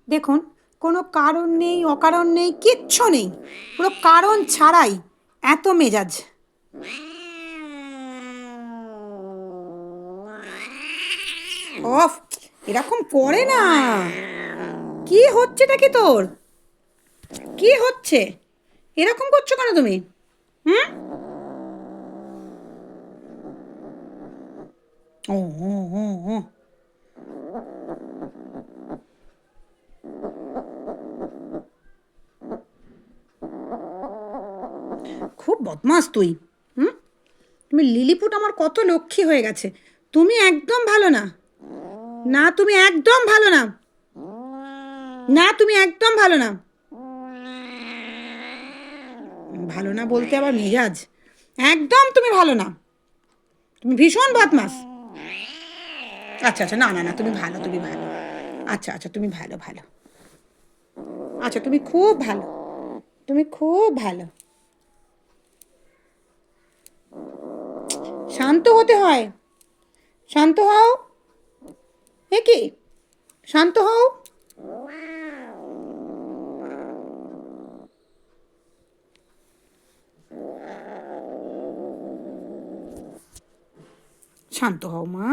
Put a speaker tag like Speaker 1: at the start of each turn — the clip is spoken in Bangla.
Speaker 1: দেখুন, কোনো কারণ নেই, অকারণ নেই, কিচ্ছু নেই, পুরো কারণ ছাড়াই এত মেজাজ। অফ, এরকম করে না। কি হচ্ছেটা কি তোর? কি হচ্ছে? এরকম করছো কেন তুমি? হুম? ও ও ও ও। খুব বদমাস তুই। হুম? তুমি লিলিপুট আমার কত লক্ষ্মী হয়ে গেছে, তুমি একদম ভালো না। না, তুমি একদম ভালো না। না, তুমি একদম ভালো না। ভালো না বলতে আবার মেজাজ। একদম তুমি ভালো না। তুমি ভীষণ বদমাস। আচ্ছা আচ্ছা, না না না, তুমি ভালো, তুমি ভালো। আচ্ছা আচ্ছা, তুমি ভালো ভালো। আচ্ছা, তুমি খুব ভালো। তুমি খুব ভালো। শান্ত হতে হয়। শান্ত হও। এ কি? শান্ত হও। শান্ত হও মা।